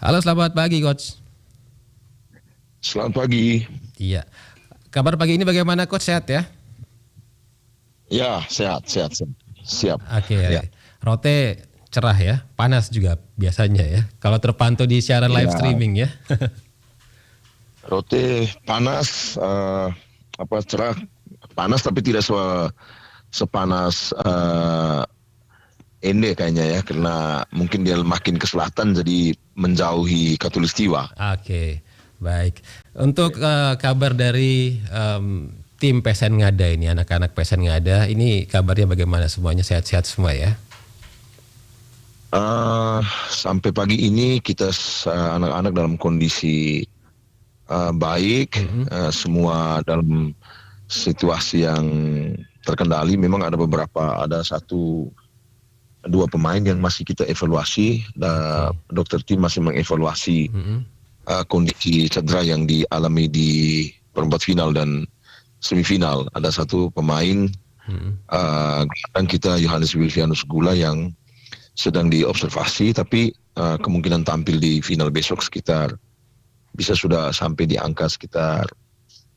Halo, selamat pagi, Coach. Selamat pagi. Iya. Kabar pagi ini bagaimana, Coach? Sehat ya? Ya, sehat. Siap. Ya. Oke. Rote cerah ya, panas juga biasanya ya. Kalau terpantau di siaran live Ya, streaming ya. rote panas, cerah, panas tapi tidak sepanas Ende kayaknya ya, karena mungkin dia makin ke selatan jadi menjauhi Katulistiwa. Oke, baik. Untuk kabar dari tim PSN Ngada ini, anak-anak PSN Ngada, ini kabarnya bagaimana? Semuanya sehat-sehat semua ya? Sampai pagi ini kita anak-anak dalam kondisi baik, semua dalam situasi yang terkendali. Memang ada dua pemain yang masih kita evaluasi. Dokter tim masih mengevaluasi kondisi cedera yang dialami di perempat final dan semifinal. Ada satu pemain gelandang kita, Yohanes Wilfianus Gula, yang sedang diobservasi, tapi kemungkinan tampil di final besok bisa sudah sampai di angka sekitar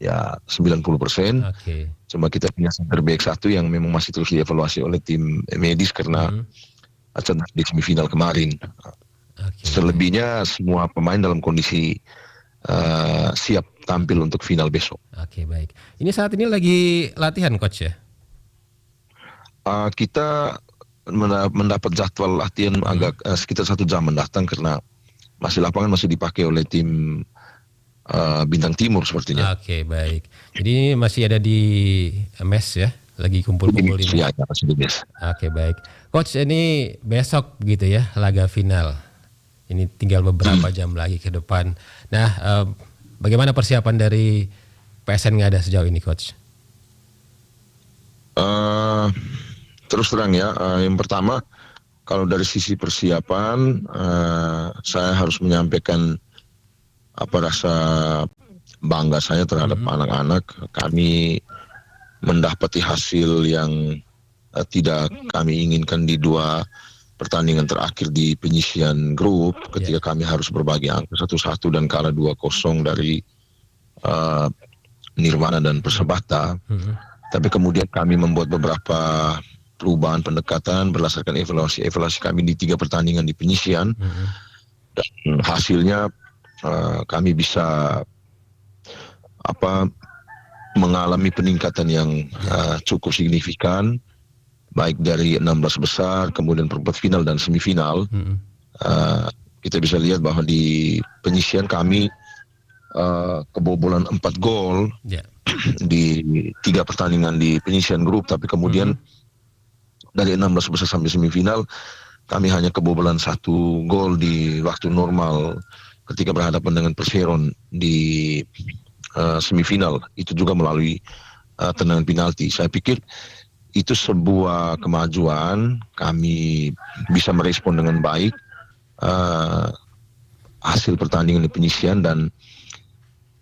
ya 90%. Oke. Cuma kita punya center back satu yang memang masih terus dievaluasi oleh tim medis karena cedera di semifinal kemarin. Oke. Selebihnya semua pemain dalam kondisi siap tampil untuk final besok. Oke, baik. Ini saat ini lagi latihan, Coach ya? Kita mendapat jadwal latihan agak sekitar 1 jam mendatang karena lapangan masih dipakai oleh tim Bintang Timur sepertinya. Oke, baik. Jadi masih ada di mes ya, lagi kumpul-kumpul di mes. Ya, masih di mes. Oke, baik. Coach, ini besok gitu ya, laga final. Ini tinggal beberapa jam lagi ke depan. Nah, bagaimana persiapan dari PSN Ngada sejauh ini, Coach? Terus terang ya, yang pertama kalau dari sisi persiapan, saya harus menyampaikan rasa bangga saya terhadap anak-anak. Kami mendapati hasil yang tidak kami inginkan di 2 pertandingan terakhir di penyisian grup, ketika kami harus berbagi angka 1-1 dan kalah 2-0 dari Nirwana dan Persebaya. Tapi kemudian kami membuat beberapa perubahan pendekatan berdasarkan evaluasi kami di 3 pertandingan di penyisian, dan hasilnya kami bisa mengalami peningkatan yang cukup signifikan, baik dari 16 besar, kemudian perempat final dan semifinal. Kita bisa lihat bahwa di penyisian kami kebobolan 4 gol di 3 pertandingan di penyisian grup, tapi kemudian dari 16 besar sampai semifinal kami hanya kebobolan 1 gol di waktu normal ketika berhadapan dengan Perseron di semifinal, itu juga melalui tendangan penalti. Saya pikir itu sebuah kemajuan, kami bisa merespon dengan baik hasil pertandingan di penyisian, dan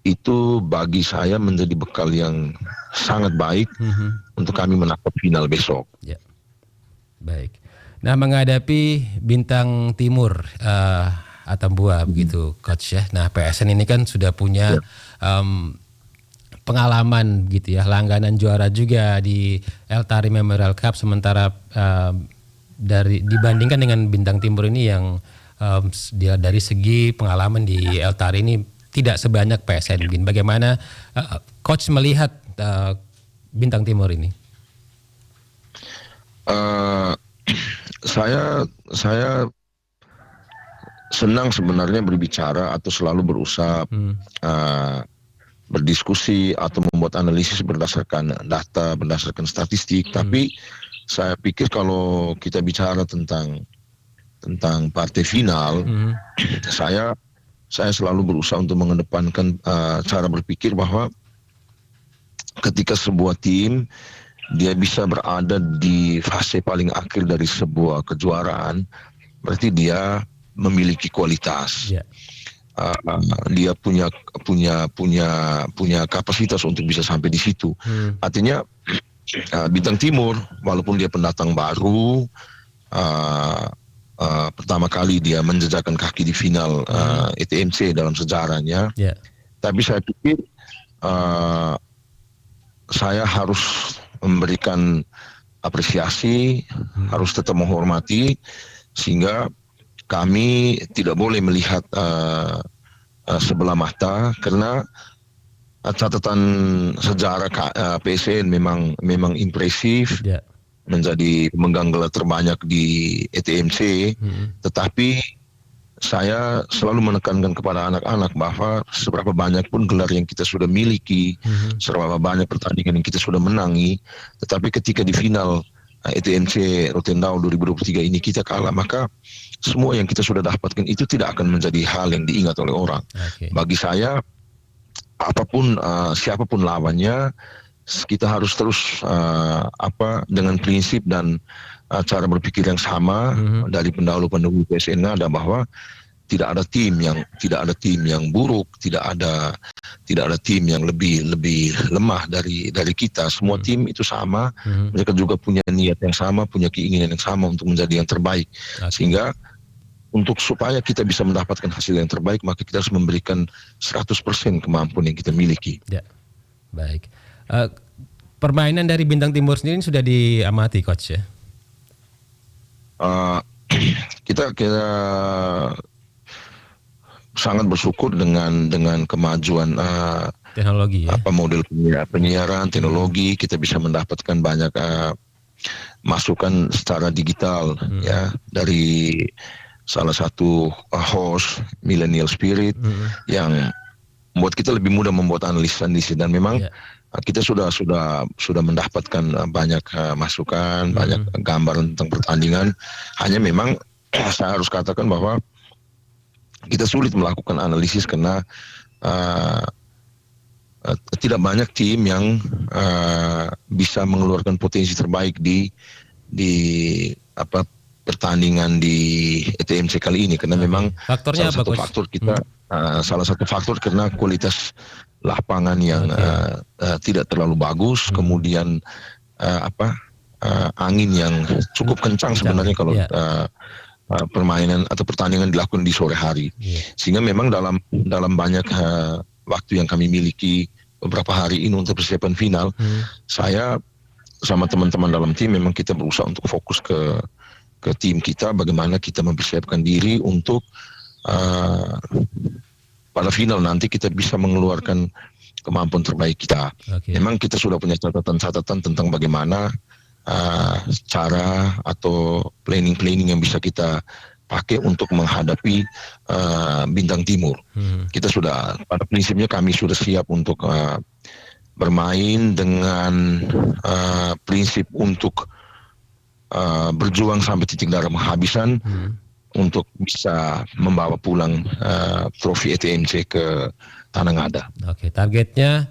itu bagi saya menjadi bekal yang sangat baik untuk kami menangkap final besok. Ya. Baik. Nah, menghadapi Bintang Timur Atambua begitu, Coach ya. Nah, PSN ini kan sudah punya pengalaman gitu ya, langganan juara juga di Eltari Memorial Cup, sementara dibandingkan dengan Bintang Timur ini yang dia dari segi pengalaman di Eltari ini tidak sebanyak PSN. Bagaimana Coach melihat Bintang Timur ini? Saya senang sebenarnya berbicara atau selalu berusaha berdiskusi atau membuat analisis berdasarkan data, berdasarkan statistik. Tapi saya pikir kalau kita bicara tentang partai final, saya selalu berusaha untuk mengedepankan cara berpikir bahwa ketika sebuah tim dia bisa berada di fase paling akhir dari sebuah kejuaraan, berarti dia memiliki kualitas. Dia punya kapasitas untuk bisa sampai di situ. Artinya Bintang Timur walaupun dia pendatang baru, pertama kali dia menjejakkan kaki di final ETMC dalam sejarahnya. Ya. Tapi saya pikir saya harus memberikan apresiasi, harus tetap menghormati, sehingga kami tidak boleh melihat sebelah mata, karena catatan sejarah PSN memang impresif, menjadi pemegang gelar terbanyak di ETMC. Tetapi saya selalu menekankan kepada anak-anak bahwa seberapa banyak pun gelar yang kita sudah miliki, seberapa banyak pertandingan yang kita sudah menangi, tetapi ketika di final ETMC Rotendao 2023 ini kita kalah, maka semua yang kita sudah dapatkan itu tidak akan menjadi hal yang diingat oleh orang. Bagi saya, apapun siapapun lawannya, kita harus terus dengan prinsip dan cara berpikir yang sama dari pendahulu-pendahulu PSN ada, bahwa tidak ada tim yang buruk, tidak ada tim yang lebih lemah dari kita. Semua tim itu sama, mereka juga punya niat yang sama, punya keinginan yang sama untuk menjadi yang terbaik. Sehingga supaya kita bisa mendapatkan hasil yang terbaik, maka kita harus memberikan 100% kemampuan yang kita miliki. Ya, baik. Permainan dari Bintang Timur sendiri sudah diamati, Coach, ya? Kita sangat bersyukur dengan kemajuan teknologi, ya? Model penyiaran, teknologi. Kita bisa mendapatkan banyak masukan secara digital, ya, dari salah satu host Millennial Spirit yang membuat kita lebih mudah membuat analisis, dan memang kita sudah mendapatkan banyak masukan, banyak gambaran tentang pertandingan. Hanya memang saya harus katakan bahwa kita sulit melakukan analisis karena tidak banyak tim yang bisa mengeluarkan potensi terbaik di pertandingan di ETMC kali ini, karena memang faktornya salah satu faktor kita salah satu faktor karena kualitas lapangan yang tidak terlalu bagus, kemudian angin yang cukup kencang sebenarnya kalau permainan atau pertandingan dilakukan di sore hari, sehingga memang dalam banyak waktu yang kami miliki beberapa hari ini untuk persiapan final, saya sama teman-teman dalam tim memang kita berusaha untuk fokus ke tim kita, bagaimana kita mempersiapkan diri untuk pada final nanti kita bisa mengeluarkan kemampuan terbaik kita. Memang kita sudah punya catatan-catatan tentang bagaimana cara atau planning yang bisa kita pakai untuk menghadapi Bintang Timur. Kita sudah, pada prinsipnya kami sudah siap untuk bermain dengan prinsip untuk berjuang sampai titik darah penghabisan untuk bisa membawa pulang trofi ETMC ke Tanah Ngada. Oke, targetnya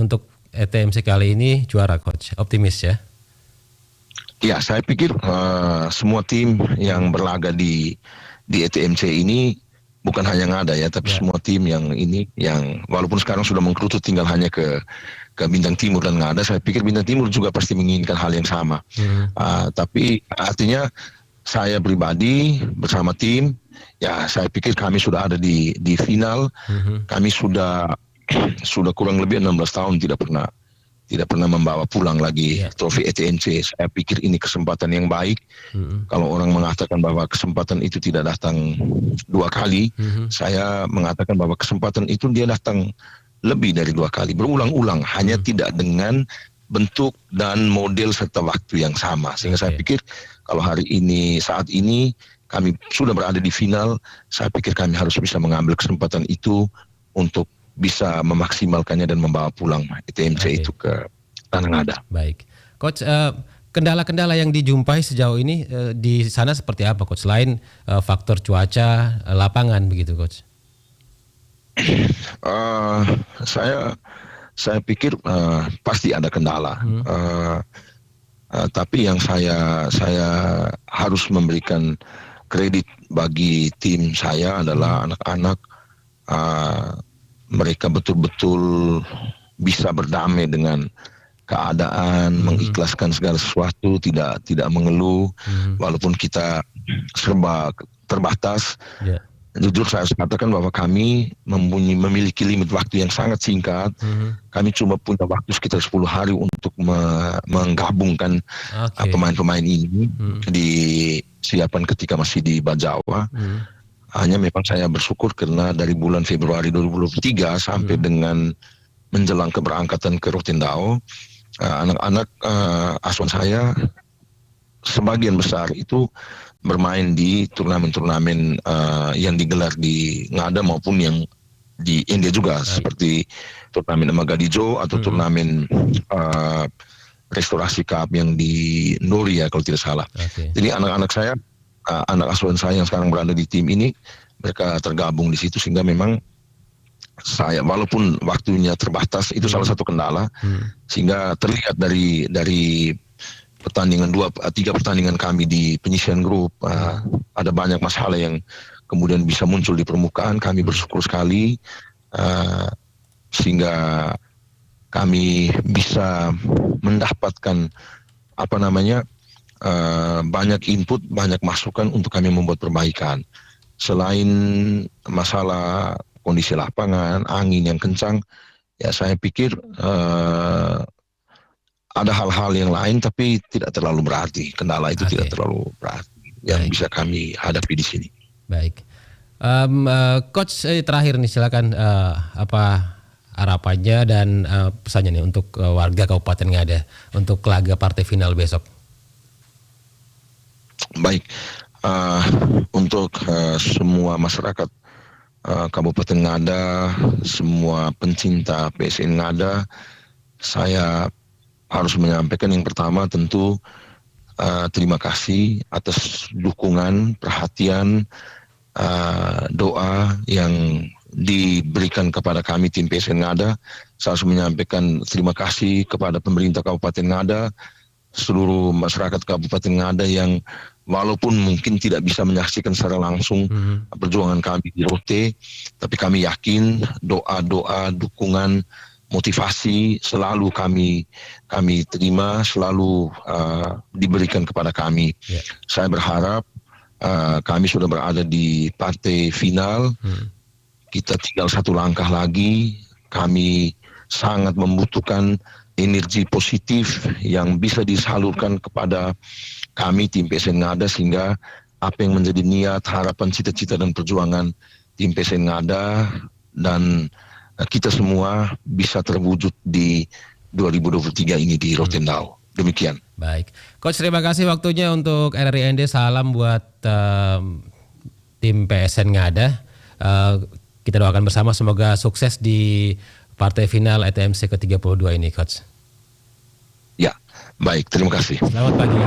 untuk ETMC kali ini juara, Coach. Optimis, ya? Ya, saya pikir semua tim yang berlaga di ETMC ini bukan hanya Ngada, ya, tapi semua tim yang walaupun sekarang sudah mengkerucut tinggal hanya ke Bintang Timur dan Ngada, saya pikir Bintang Timur juga pasti menginginkan hal yang sama. Tapi artinya saya pribadi bersama tim, ya saya pikir kami sudah ada di final. Kami sudah kurang lebih 16 tahun tidak pernah membawa pulang lagi trofi ETMC. Saya pikir ini kesempatan yang baik. Kalau orang mengatakan bahwa kesempatan itu tidak datang 2 kali, saya mengatakan bahwa kesempatan itu dia datang lebih dari 2 kali, berulang-ulang, hanya tidak dengan bentuk dan model serta waktu yang sama. Sehingga saya pikir kalau saat ini kami sudah berada di final, saya pikir kami harus bisa mengambil kesempatan itu untuk bisa memaksimalkannya dan membawa pulang ETMC itu ke Tanah Ngada. Baik, Coach, kendala-kendala yang dijumpai sejauh ini di sana seperti apa, Coach? Selain faktor cuaca, lapangan begitu, Coach? Saya pikir pasti ada kendala. Tapi yang saya harus memberikan kredit bagi tim saya adalah anak-anak, mereka betul-betul bisa berdamai dengan keadaan, mengikhlaskan segala sesuatu, tidak mengeluh, walaupun kita serba terbatas. Ya. Jujur saya harus katakan bahwa kami memiliki limit waktu yang sangat singkat. Kami cuma punya waktu sekitar 10 hari untuk menggabungkan pemain-pemain ini disiapkan ketika masih di Bajawa. Hanya memang saya bersyukur karena dari bulan Februari 2023 sampai dengan menjelang keberangkatan ke Rotendao, anak-anak asuhan saya sebagian besar itu bermain di turnamen-turnamen yang digelar di Ngada maupun yang di India juga, seperti turnamen Magadijo atau turnamen Restorasi Cup yang di Nuri ya kalau tidak salah. Jadi anak-anak saya, anak asuhan saya yang sekarang berada di tim ini, mereka tergabung di situ, sehingga memang saya walaupun waktunya terbatas itu salah satu kendala, sehingga terlihat dari pertandingan 3 pertandingan kami di penyisian grup, ada banyak masalah yang kemudian bisa muncul di permukaan. Kami bersyukur sekali sehingga kami bisa mendapatkan banyak input, banyak masukan untuk kami membuat perbaikan. Selain masalah kondisi lapangan, angin yang kencang, ya saya pikir ada hal-hal yang lain tapi tidak terlalu berarti. Kendala itu tidak terlalu berarti yang bisa kami hadapi di sini. Baik. Coach, terakhir nih silakan apa harapannya dan pesannya nih untuk warga Kabupaten Ngada untuk laga partai final besok. Baik. Untuk semua masyarakat Kabupaten Ngada, semua pencinta PSN Ngada, saya harus menyampaikan yang pertama tentu terima kasih atas dukungan, perhatian, doa yang diberikan kepada kami tim PSN Ngada. Saya harus menyampaikan terima kasih kepada pemerintah Kabupaten Ngada, seluruh masyarakat Kabupaten Ngada yang walaupun mungkin tidak bisa menyaksikan secara langsung perjuangan kami di Rote, tapi kami yakin doa-doa, dukungan, motivasi selalu kami terima, selalu diberikan kepada kami. Saya berharap kami sudah berada di partai final, kita tinggal 1 langkah lagi. Kami sangat membutuhkan energi positif yang bisa disalurkan kepada kami tim PSN Ngada, sehingga apa yang menjadi niat, harapan, cita-cita dan perjuangan tim PSN Ngada dan kita semua bisa terwujud di 2023 ini di Rotendao. Demikian. Baik. Coach, terima kasih waktunya untuk RRIND. Salam buat tim PSN Ngada. Kita doakan bersama semoga sukses di partai final ETMC ke-32 ini, Coach. Ya, baik. Terima kasih. Selamat pagi.